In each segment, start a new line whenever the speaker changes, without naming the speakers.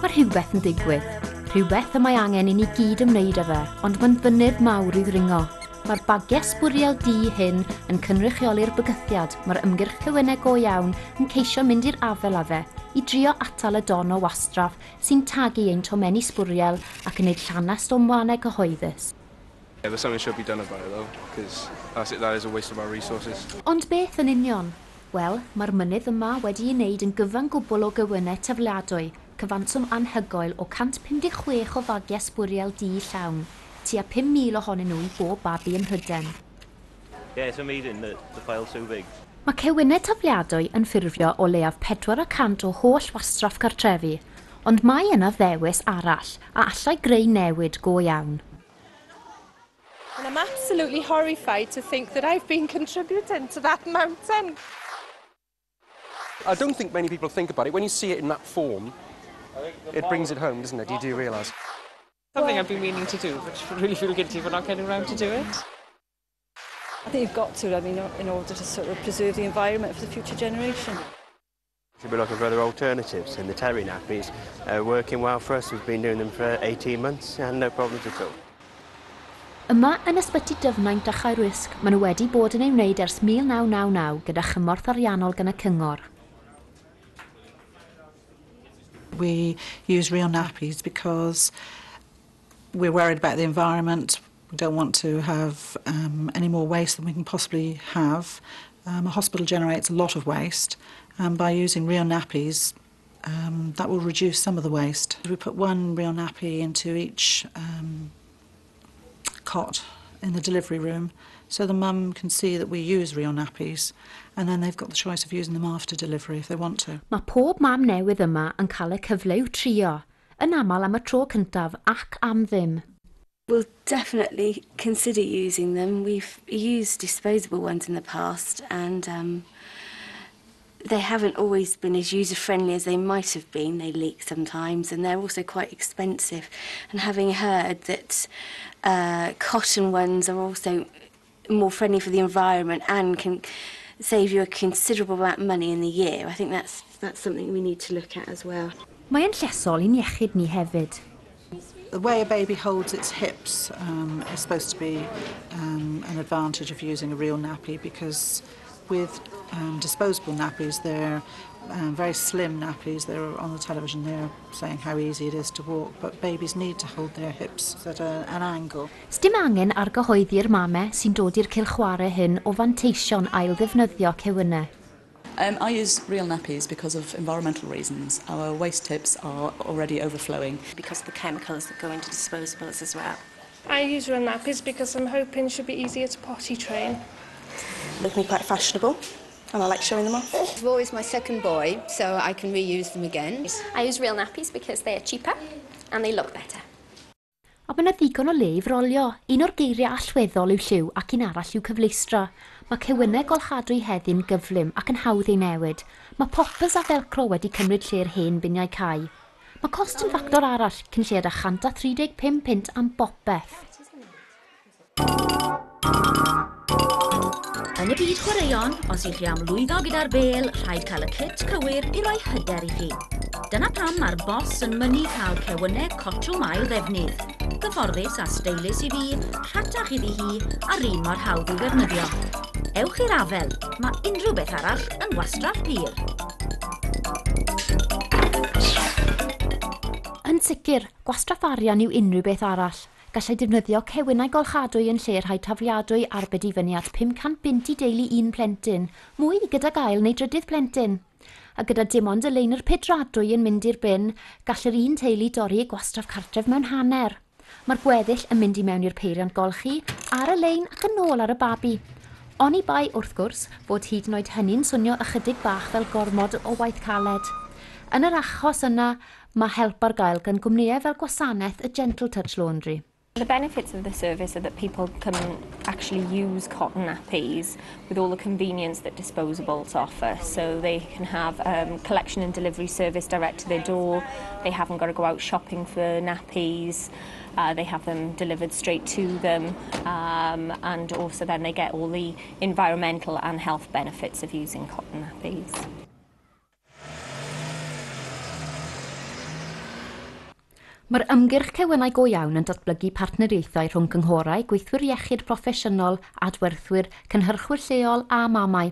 Mae rhywbeth yn digwydd. Rhywbeth y mae angen i ni gyd ymwneud â fe, ond mae'n fynydd mawr i ddringo. Mae'r bagiau sbwriel di hyn yn cynrychioli'r bygythiad mae'r ymgyrch Cewynau go iawn yn ceisio mynd i'r afel â fe i drio atal y don o wastraff sy'n tagu ein tomenni sbwriel ac yn gwneud llanast o mwanau cyhoeddus.
Yeah, there's something should be done about it though, because that is a waste of our resources.
Ond beth yn union? Wel, mae'r mynydd yma wedi ei wneud yn gyfan gwbl o gewynau tafliadwy, cyfanswm anhygoel o 156 o fagiau sbwriel di llawn, tua 5,000 ohonyn nhw i bob babi ym Mhryden.
Yeah, it's amazing that the file's so big.
Mae cewynau tafliadwy yn ffurfio o leiaf 400 o holl wastraff cartrefi, ond mae yna ddewis arall a allai greu newid go iawn.
And I'm absolutely horrified to think that I've been contributing to that mountain.
I don't think many people think about it. When you see it in that form, it brings it home, doesn't it? You do realise.
Something I've been meaning to do, but I really feel guilty for not getting around to do it.
I think you've got to, I mean, in order to sort of preserve the environment for the future generation.
Should be looking for other alternatives, and the terry nappies are working well for us. We've been doing them for 18 months and no problems at all.
Yma yn ysbyty dyfnaint a Chaerwysg, maen nhw wedi bod yn ei wneud ers 1999 gyda chymorth ariannol gan y cyngor.
We use real nappies because we're worried about the environment. We don't want to have any more waste than we can possibly have. A hospital generates a lot of waste, and by using real nappies, that will reduce some of the waste. We put one real nappy into each cot in the delivery room, so the mum can see that we use real nappies, and then they've got the choice of using them after delivery if they want to.
Mae pob mam newydd yma yn cael y cyfle i'w trio, yn aml am y tro cyntaf ac am ddim.
We'll definitely consider using them. We've used disposable ones in the past, and they haven't always been as user-friendly as they might have been. They leak sometimes, and they're also quite expensive. And having heard that cotton ones are also more friendly for the environment and can save you a considerable amount of money in the year, I think that's something we need to look at as well.
Mae'n llesol i'n iechyd ni hefyd.
The way a baby holds its hips is supposed to be an advantage of using a real nappy, because with disposable nappies, they're very slim nappies. They're on the television, they're saying how easy it is to walk, but babies need to hold their hips at an angle.
Sdim angen argyhoeddi'r mamau sy'n dod i'r cylchwarae hyn o fanteision ail ddefnyddio cewynau.
I use real nappies because of environmental reasons. Our waste tips are already overflowing.
Because of the chemicals that go into disposables as well.
I use real nappies because I'm hoping it should be easier to potty train.
They can be quite fashionable, and I like showing them off.
Roy is my second boy, so I can reuse them again.
I use real nappies because they are cheaper and they look better.
A mae yna ddigon o le i frolio. Un o'r geiriau allweddol yw lliw ac un arall yw cyfleistra. Mae cewynau golchadwy heddi'n gyflym ac yn hawdd ei newid. Mae poppers a velcro wedi cymryd lle'r hen biniau cau. Mae cost yn ffactor arall cyn lled â 135 pint am bopeth. Yn y byd chwaraeon, os ych chi am lwyddo gyda'r bêl, rhaid cael y kit cywir i roi hyder i chi. Dyna pam mae'r boss yn mynnu cael cewynau cotwm ail ddefnydd. Gyfforddus a steilus i fi, rhatach iddi hi, a'r un mor hawdd i'w ddefnyddio. Ewch i'r afel, mae unrhyw beth arall yn wastraff pur. Yn sicr, gwastraff arian yw unrhyw beth arall. Gallai defnyddio cewynau golchadwy yn lle rhai tafliadwy arbed i fyny at 500 pint i deulu un plentyn, mwy gyda gael neu drydydd plentyn. A gyda dim ond y lein yr pedradwy yn mynd i'r bin, gallai'r un teulu dorri gwastraff cartref mewn hanner. Mae'r gweddill yn mynd i mewn i'r peiriant golchi, ar y lein ac yn ôl ar y babi. Oni bai wrth gwrs fod hyd yn oed hynny'n swnio ychydig bach fel gormod o waith caled. Yn yr achos yna, mae help ar gael gan gwmnïau fel gwasanaeth y Gentle Touch Laundry.
The benefits of the service are that people can actually use cotton nappies with all the convenience that disposables offer. So they can have collection and delivery service direct to their door. They haven't got to go out shopping for nappies. They have them delivered straight to them. And also then they get all the environmental and health benefits of using cotton nappies.
Mae'r ymgyrch cewynau go iawn yn datblygu partneriaethau rhwng cynghorau, gweithwyr iechyd proffesiynol, adwerthwyr, cynhyrchwyr lleol a mamau.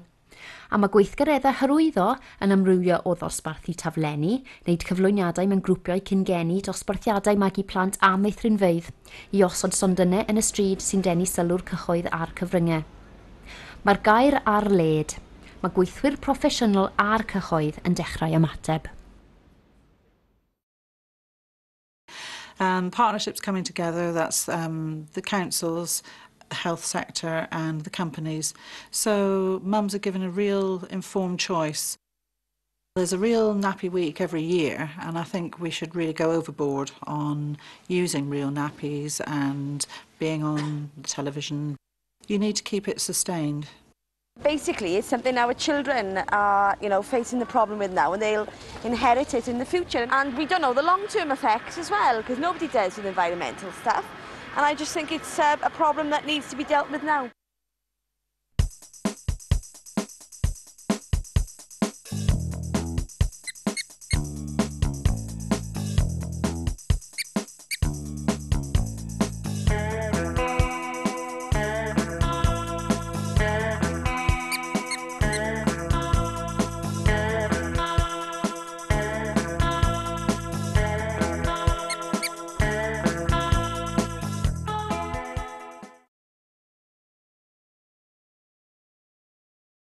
A mae gweithgareddau hyrwyddo yn amrywio o ddosbarthu taflenni, wneud cyflwyniadau mewn grwpiau cyn-geni dosbarthiadau magu plant a meithrinfeydd, i osod sondynau yn y stryd sy'n denu sylw'r cyhoedd a'r cyfryngau. Mae'r gair ar led. Mae gweithwyr proffesiynol a'r cyhoedd yn dechrau ymateb.
Partnerships coming together, that's the councils, the health sector and the companies. So mums are given a real informed choice. There's a real nappy week every year, and I think we should really go overboard on using real nappies and being on the television. You need to keep it sustained.
Basically, it's something our children are, facing the problem with now, and they'll inherit it in the future. And we don't know the long-term effects as well, because nobody does with environmental stuff. And I just think it's a problem that needs to be dealt with now.